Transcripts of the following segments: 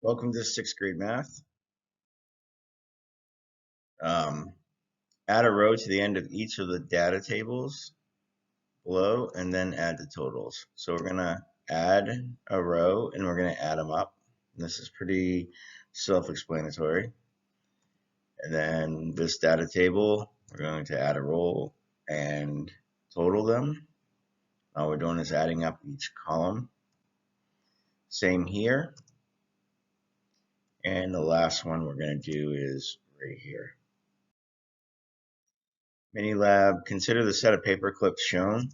Welcome to 6th grade math. Add a row to the end of each of the data tables below and then add the totals. So we're going to add a row and we're going to add them up. And this is pretty self-explanatory. And then this data table, we're going to add a row and total them. All we're doing is adding up each column. Same here. And the last one we're going to do is right here. Mini-Lab, consider the set of paper clips shown.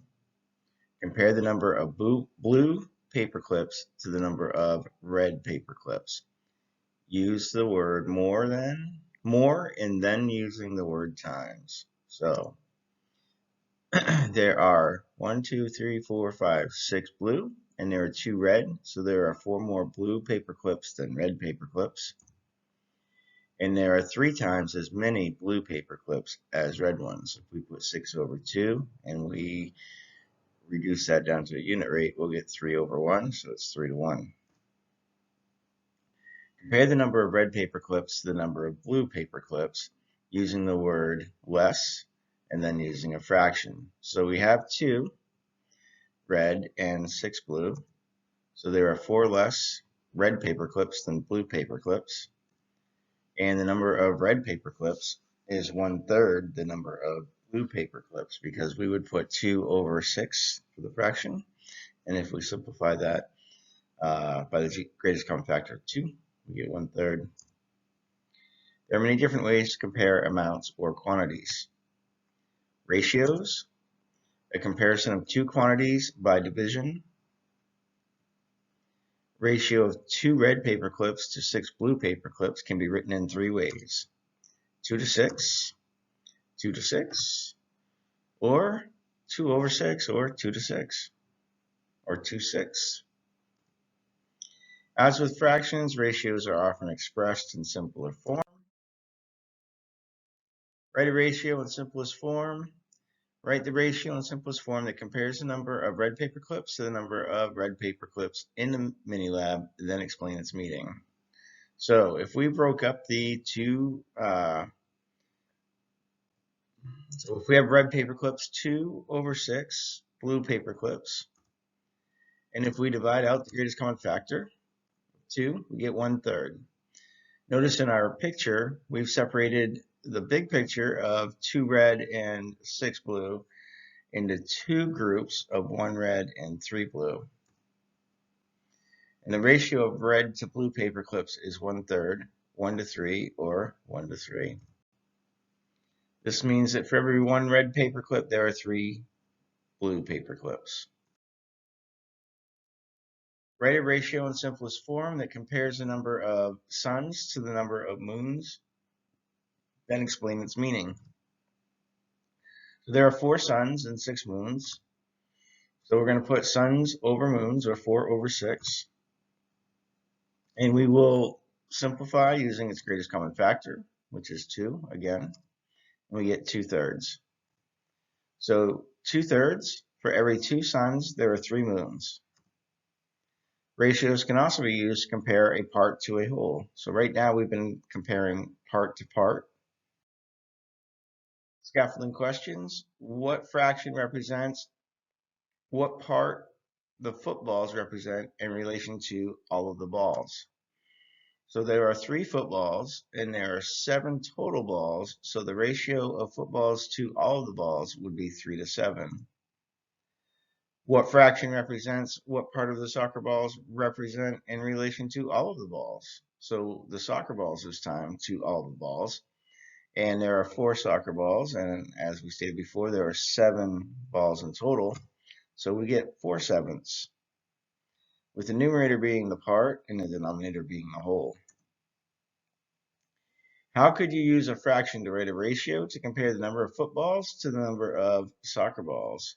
Compare the number of blue paper clips to the number of red paper clips. Use the word more and then using the word times. So there are 1, 2, 3, 4, 5, 6 blue, and there are 2 red. So there are 4 more blue paper clips than red paper clips. And there are 3 times as many blue paper clips as red ones. If we put 6 over 2 and we reduce that down to a unit rate, we'll get 3 over 1, so it's 3 to 1. Compare the number of red paper clips to the number of blue paper clips using the word less and then using a fraction. So we have 2 red and 6 blue. So there are 4 less red paper clips than blue paper clips. And the number of red paper clips is 1/3 the number of blue paper clips, because we would put 2 over 6 for the fraction. And if we simplify that by the greatest common factor of 2, we get 1/3. There are many different ways to compare amounts or quantities. Ratios, a comparison of 2 quantities by division. Ratio of 2 red paper clips to 6 blue paper clips can be written in 3 ways. 2 to 6, 2 to 6, or 2 over 6, or 2 to 6, or 2, 6. As with fractions, ratios are often expressed in simpler form. Write a ratio in simplest form. Write the ratio in simplest form that compares the number of red paper clips to the number of red paper clips in the Mini-Lab, then explain its meaning. So if we broke up the two, so if we have red paper clips, 2 over 6 blue paper clips, and if we divide out the greatest common factor, 2, we get 1/3. Notice in our picture, we've separated the big picture of 2 red and 6 blue into 2 groups of 1 red and 3 blue. And the ratio of red to blue paper clips is 1/3, 1 to 3, or 1 to 3. This means that for every 1 red paper clip, there are 3 blue paper clips. Write a ratio in simplest form that compares the number of suns to the number of moons, then explain its meaning. So there are 4 suns and 6 moons. So we're going to put suns over moons, or 4 over 6. And we will simplify using its greatest common factor, which is 2 again. And we get 2/3. So 2/3, for every 2 suns, there are 3 moons. Ratios can also be used to compare a part to a whole. So right now we've been comparing part to part. Scaffolding questions. What fraction represents what part the footballs represent in relation to all of the balls? So there are 3 footballs and there are 7 total balls. So the ratio of footballs to all of the balls would be 3 to 7. What fraction represents what part of the soccer balls represent in relation to all of the balls? So the soccer balls this time to all the balls. And there are 4 soccer balls, and as we stated before, there are 7 balls in total. So we get 4/7, with the numerator being the part and the denominator being the whole. How could you use a fraction to write a ratio to compare the number of footballs to the number of soccer balls?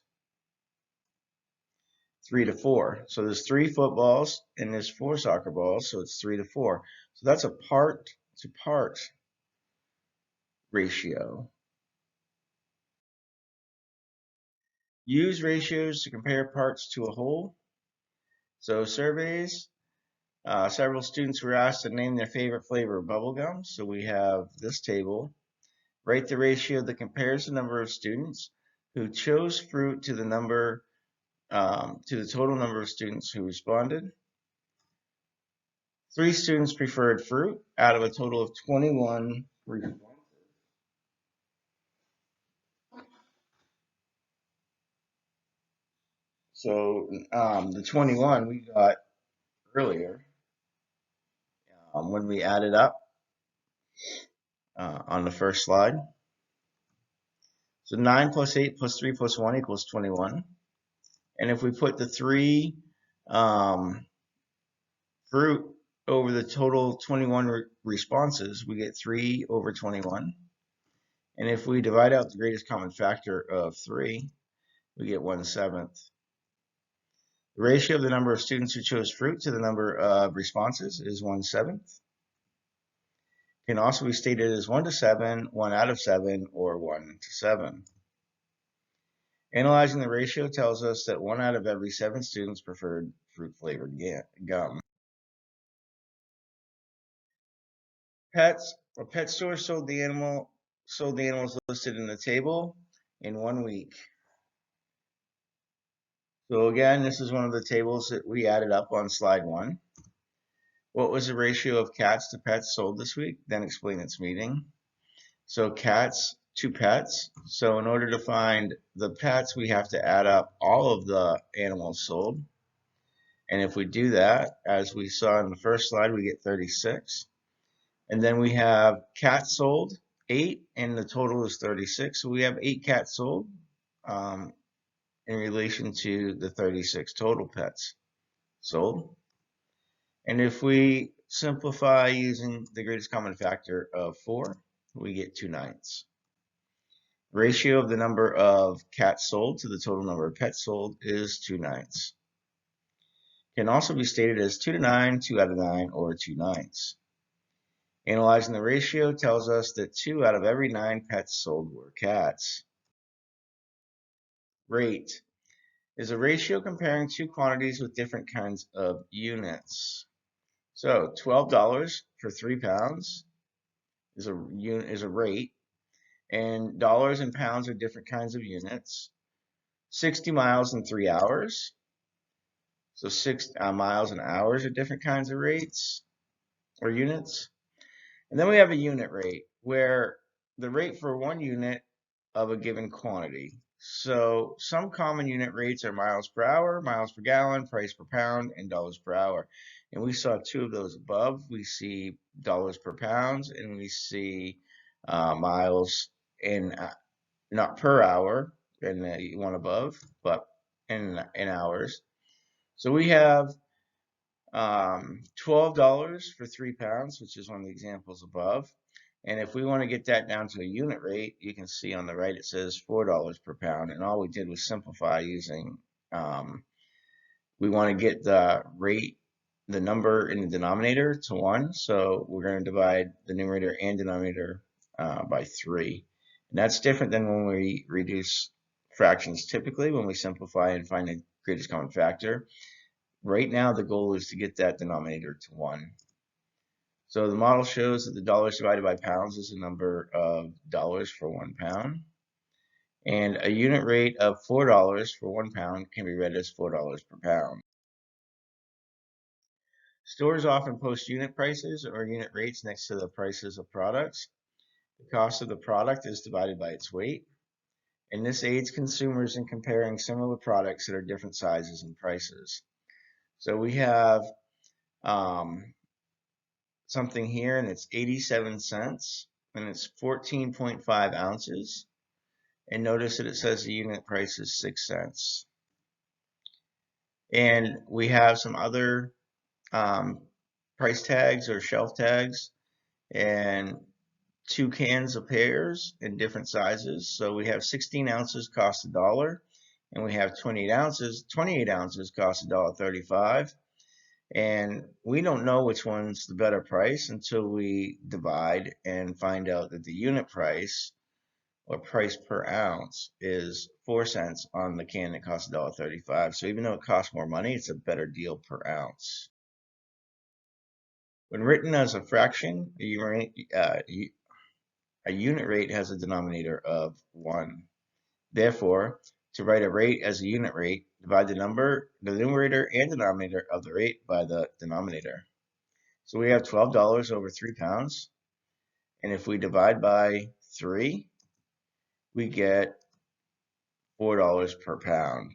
3 to 4. So there's 3 footballs and there's 4 soccer balls, so it's 3 to 4. So that's a part to part ratio. Use ratios to compare parts to a whole. So surveys, Several students were asked to name their favorite flavor of bubble gum. So we have this table. Write the ratio that compares the number of students who chose fruit to the total number of students who responded. 3 students preferred fruit out of a total of 21 responses. So the 21 we got earlier when we added up on the first slide. So 9 plus 8 plus 3 plus 1 equals 21. And if we put the 3 fruit over the total 21 responses, we get 3 over 21. And if we divide out the greatest common factor of 3, we get 1/7. The ratio of the number of students who chose fruit to the number of responses is 1/7. Can also be stated as 1 to 7, 1 out of 7, or 1 to 7. Analyzing the ratio tells us that 1 out of every 7 students preferred fruit-flavored gum. Pets. A pet store sold the animals listed in the table in 1 week. So again, this is one of the tables that we added up on slide 1. What was the ratio of cats to pets sold this week? Then explain its meaning. So cats to pets. So in order to find the pets, we have to add up all of the animals sold. And if we do that, as we saw in the first slide, we get 36. And then we have cats sold, 8, and the total is 36. So we have 8 cats sold in relation to the 36 total pets sold. And if we simplify using the greatest common factor of 4, we get 2/9. Ratio of the number of cats sold to the total number of pets sold is 2/9. Can also be stated as 2 to 9, 2 out of 9, or 2/9. Analyzing the ratio tells us that 2 out of every 9 pets sold were cats. Rate is a ratio comparing 2 quantities with different kinds of units. So $12 for 3 pounds is a rate, and dollars and pounds are different kinds of units. 60 miles in 3 hours. So 6 miles and hours are different kinds of rates or units. And then we have a unit rate, where the rate for 1 unit of a given quantity. So some common unit rates are miles per hour, miles per gallon, price per pound, and dollars per hour. And we saw 2 of those above. We see dollars per pound, and we see miles in not per hour in the one above, but in hours. So we have $12 for 3 pounds, which is one of the examples above. And if we want to get that down to a unit rate, you can see on the right it says $4 per pound. And all we did was simplify using, we want to get the rate, the number in the denominator to 1. So we're going to divide the numerator and denominator by 3. And that's different than when we reduce fractions typically, when we simplify and find the greatest common factor. Right now, the goal is to get that denominator to 1. So the model shows that the dollars divided by pounds is the number of dollars for 1 pound. And a unit rate of $4 for 1 pound can be read as $4 per pound. Stores often post unit prices or unit rates next to the prices of products. The cost of the product is divided by its weight. And this aids consumers in comparing similar products that are different sizes and prices. So we have something here, and it's 87 cents, and it's 14.5 ounces. And notice that it says the unit price is 6 cents. And we have some other price tags or shelf tags, and 2 cans of pears in different sizes. So we have 16 ounces cost $1, and we have 28 ounces cost $1.35. And we don't know which one's the better price until we divide and find out that the unit price or price per ounce is 4 cents on the can that costs $1.35. So even though it costs more money, it's a better deal per ounce. When written as a fraction, a unit rate has a denominator of 1. Therefore, to write a rate as a unit rate, divide the numerator and denominator of the rate by the denominator. So we have $12 over 3 pounds. And if we divide by 3, we get $4 per pound.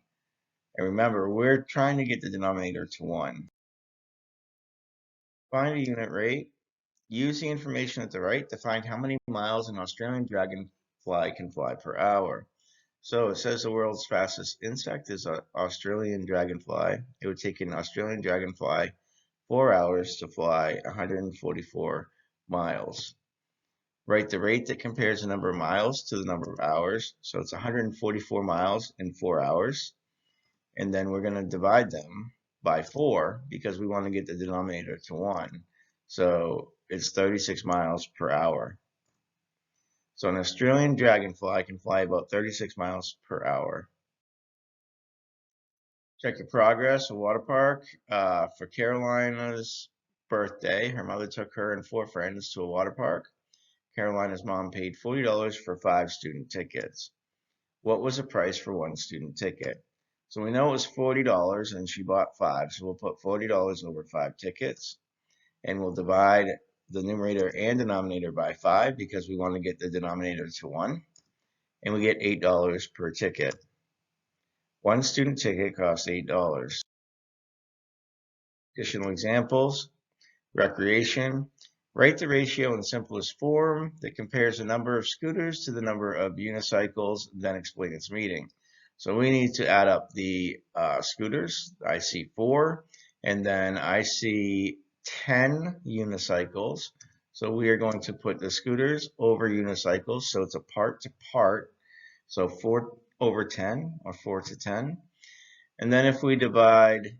And remember, we're trying to get the denominator to 1. Find a unit rate. Use the information at the right to find how many miles an Australian dragonfly can fly per hour. So it says the world's fastest insect is an Australian dragonfly. It would take an Australian dragonfly 4 hours to fly 144 miles. Write the rate that compares the number of miles to the number of hours. So it's 144 miles in 4 hours. And then we're going to divide them by 4 because we want to get the denominator to 1. So it's 36 miles per hour. So an Australian dragonfly can fly about 36 miles per hour. Check your progress, a water park. For Carolina's birthday, her mother took her and 4 friends to a water park. Carolina's mom paid $40 for 5 student tickets. What was the price for 1 student ticket? So we know it was $40 and she bought 5. So we'll put $40 over 5 tickets and we'll divide the numerator and denominator by 5 because we want to get the denominator to 1. And we get $8 per ticket. 1 student ticket costs $8. Additional examples, recreation. Write the ratio in the simplest form that compares the number of scooters to the number of unicycles, then explain its meaning. So we need to add up the scooters. I see 4, and then I see 10 unicycles. So we are going to put the scooters over unicycles, so it's a part to part. So 4 over 10, or 4 to 10. And then if we divide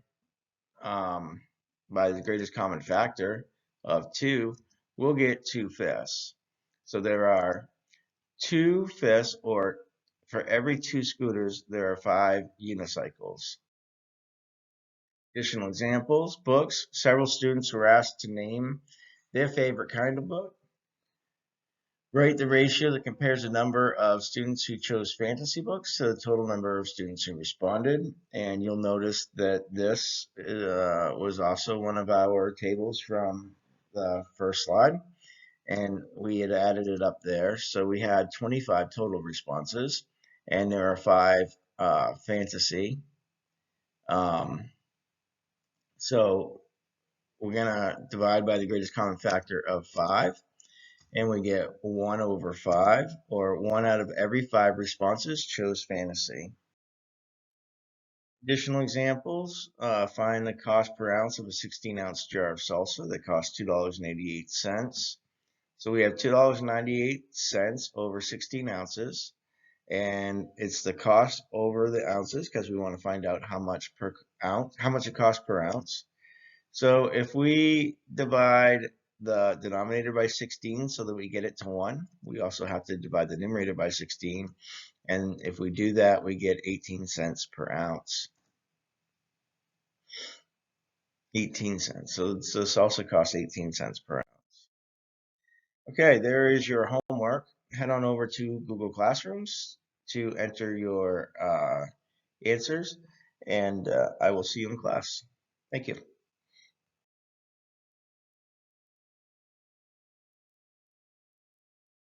by the greatest common factor of 2, we'll get 2/5. So there are 2/5, or for every 2 scooters, there are 5 unicycles. Additional examples, books. Several students were asked to name their favorite kind of book. Write the ratio that compares the number of students who chose fantasy books to the total number of students who responded. And you'll notice that this was also one of our tables from the first slide. And we had added it up there. So we had 25 total responses. And there are 5 fantasy. So we're going to divide by the greatest common factor of 5. And we get 1 over 5, or 1 out of every 5 responses chose fantasy. Additional examples, find the cost per ounce of a 16-ounce jar of salsa that costs $2.88. So we have $2.98 over 16 ounces, and it's the cost over the ounces because we want to find out how much it costs per ounce. So if we divide the denominator by 16 so that we get it to 1, we also have to divide the numerator by 16. And if we do that, we get 18 cents per ounce. 18 cents. So this also costs 18 cents per ounce. Okay, there is your homework. Head on over to Google Classrooms to enter your answers, and I will see you in class. Thank you.